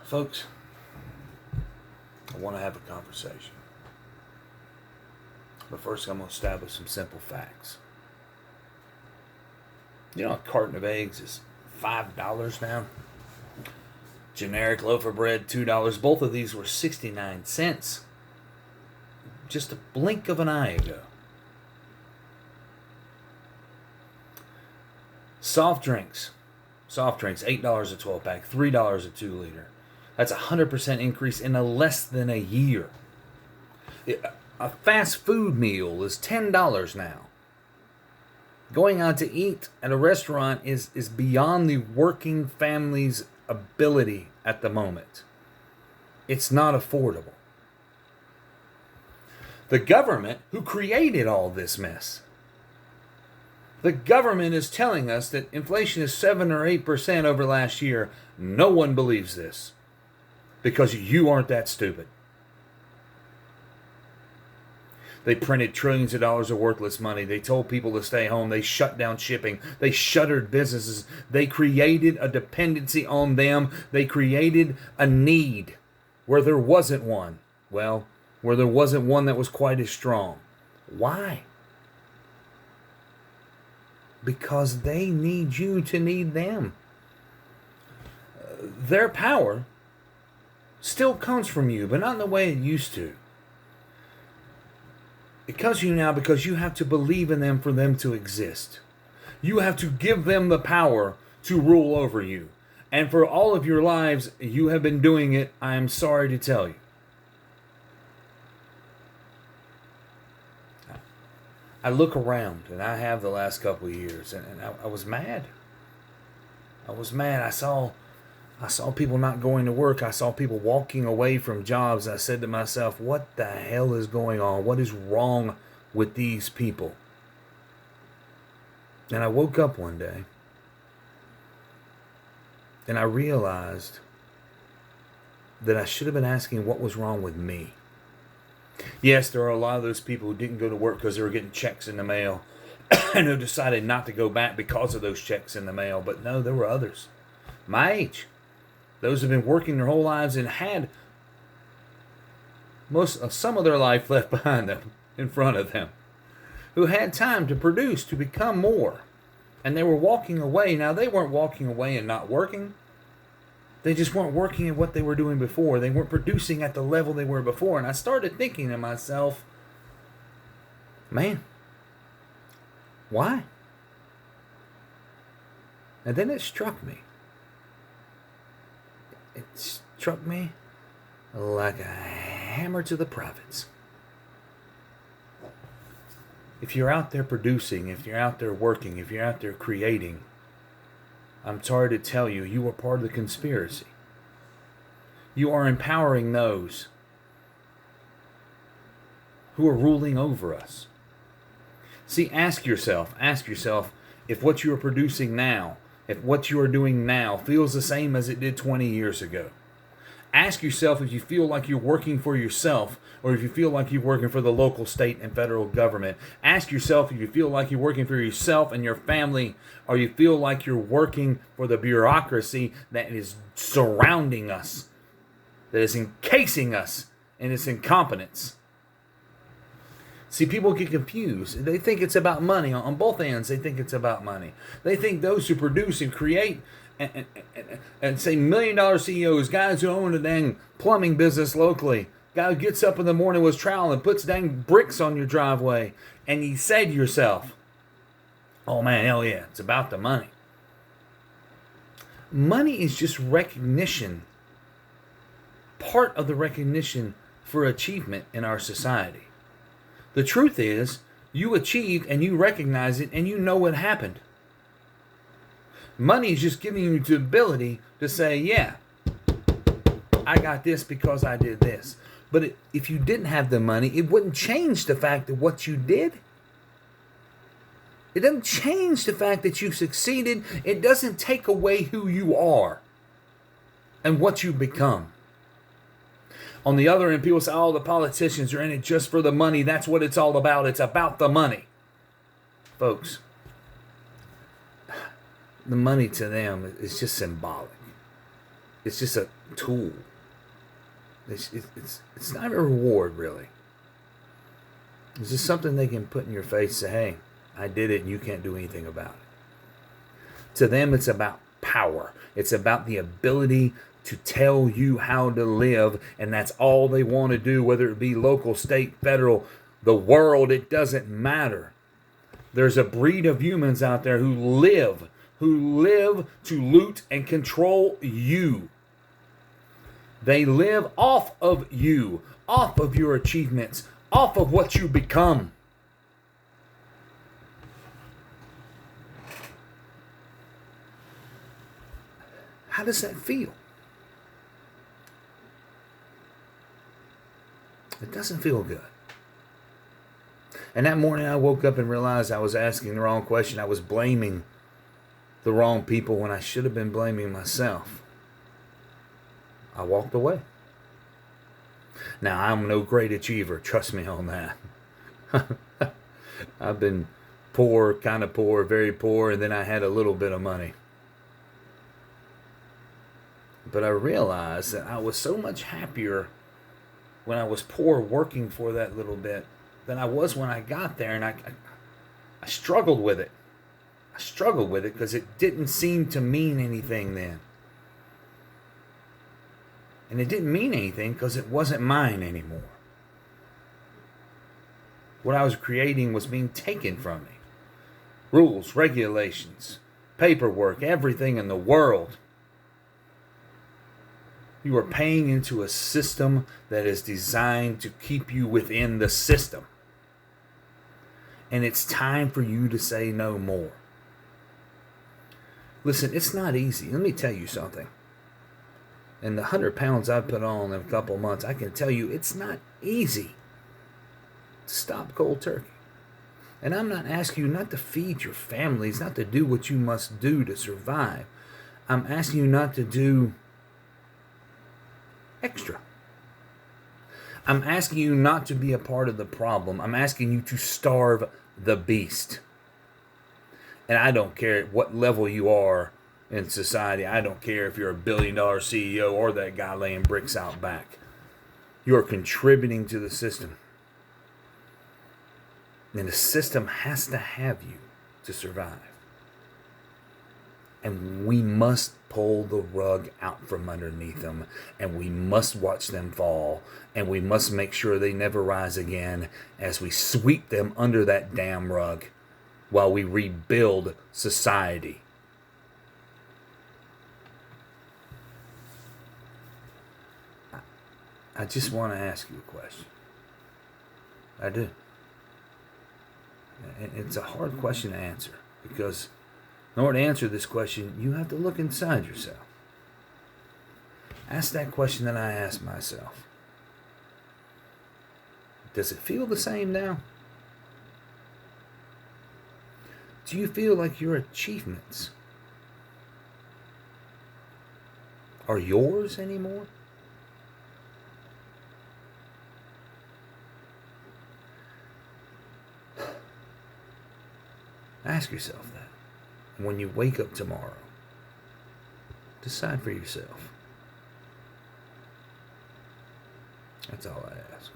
Folks, I want to have a conversation. But first, I'm going to establish some simple facts. You know, a carton of eggs is $5 now. Generic loaf of bread, $2. Both of these were 69 cents. Just a blink of an eye ago. Soft drinks, $8 a 12 pack, $3 a 2 liter. That's a 100% increase in less than a year. A fast food meal is $10 now. Going out to eat at a restaurant is beyond the working family's ability at the moment. It's not affordable. The government, who created all this mess, the government is telling us that inflation is 7 or 8% over last year. No one believes this because you aren't that stupid. They printed trillions of dollars of worthless money. They told people to stay home. They shut down shipping. They shuttered businesses. They created a dependency on them. They created a need where there wasn't one. Well, where there wasn't one that was quite as strong. Why? Because they need you to need them. Their power still comes from you, but not in the way it used to. It comes to you now because you have to believe in them for them to exist. You have to give them the power to rule over you. And for all of your lives, you have been doing it, I am sorry to tell you. I look around, and I have the last couple of years, and I was mad. I was mad. I saw people not going to work. I saw people walking away from jobs. I said to myself, what the hell is going on? What is wrong with these people? And I woke up one day, and I realized that I should have been asking what was wrong with me. Yes, there are a lot of those people who didn't go to work because they were getting checks in the mail and who decided not to go back because of those checks in the mail. But no, there were others. My age. Those who have been working their whole lives and had some of their life left behind them, in front of them, who had time to produce, to become more. And they were walking away. Now, they weren't walking away and not working. They just weren't working at what they were doing before. They weren't producing at the level they were before. And I started thinking to myself, man, why? And then it struck me. It struck me like a hammer to the privates. If you're out there producing, if you're out there working, if you're out there creating, I'm sorry to tell you, you are part of the conspiracy. You are empowering those who are ruling over us. See, ask yourself if what you are producing now, if what you are doing now feels the same as it did 20 years ago. Ask yourself if you feel like you're working for yourself or if you feel like you're working for the local, state, and federal government. Ask yourself if you feel like you're working for yourself and your family or you feel like you're working for the bureaucracy that is surrounding us, that is encasing us in its incompetence. See, people get confused. They think it's about money. On both ends, they think it's about money. They think those who produce and create and say $1 million CEOs, guys who own a dang plumbing business locally, guy who gets up in the morning with his trowel and puts dang bricks on your driveway, and you say to yourself, oh man, hell yeah, it's about the money. Money is just recognition, part of the recognition for achievement in our society. The truth is, you achieved and you recognize it and you know what happened. Money is just giving you the ability to say, yeah, I got this because I did this. But if you didn't have the money, it wouldn't change the fact of what you did. It doesn't change the fact that you succeeded. It doesn't take away who you are and what you become. On the other end, people say, oh, the politicians are in it just for the money. That's what it's all about. It's about the money. Folks, the money to them is just symbolic. It's just a tool. It's not a reward, really. It's just something they can put in your face and say, hey, I did it and you can't do anything about it. To them, it's about power. It's about the ability to tell you how to live, and that's all they want to do, whether it be local, state, federal, the world, it doesn't matter. There's a breed of humans out there who live to loot and control you. They live off of you, off of your achievements, off of what you become. How does that feel? It doesn't feel good. And that morning I woke up and realized I was asking the wrong question. I was blaming the wrong people when I should have been blaming myself. I walked away. Now, I'm no great achiever. Trust me on that. I've been poor, kind of poor, very poor, and then I had a little bit of money. But I realized that I was so much happier when I was poor working for that little bit than I was when I got there, and I struggled with it. I struggled with it because it didn't seem to mean anything then. And it didn't mean anything because it wasn't mine anymore. What I was creating was being taken from me. Rules, regulations, paperwork, everything in the world. You are paying into a system that is designed to keep you within the system. And it's time for you to say no more. Listen, it's not easy. Let me tell you something. And the 100 pounds I put on in a couple months, I can tell you it's not easy to stop cold turkey. And I'm not asking you not to feed your families, not to do what you must do to survive. I'm asking you not to do extra. I'm asking you not to be a part of the problem. I'm asking you to starve the beast. And I don't care at what level you are in society. I don't care if you're a billion-dollar CEO or that guy laying bricks out back. You are contributing to the system. And the system has to have you to survive. And we must pull the rug out from underneath them. And we must watch them fall. And we must make sure they never rise again as we sweep them under that damn rug while we rebuild society. I just want to ask you a question. I do. It's a hard question to answer because in order to answer this question, you have to look inside yourself. Ask that question that I asked myself. Does it feel the same now? Do you feel like your achievements are yours anymore? Ask yourself that. When you wake up tomorrow, decide for yourself. That's all I ask.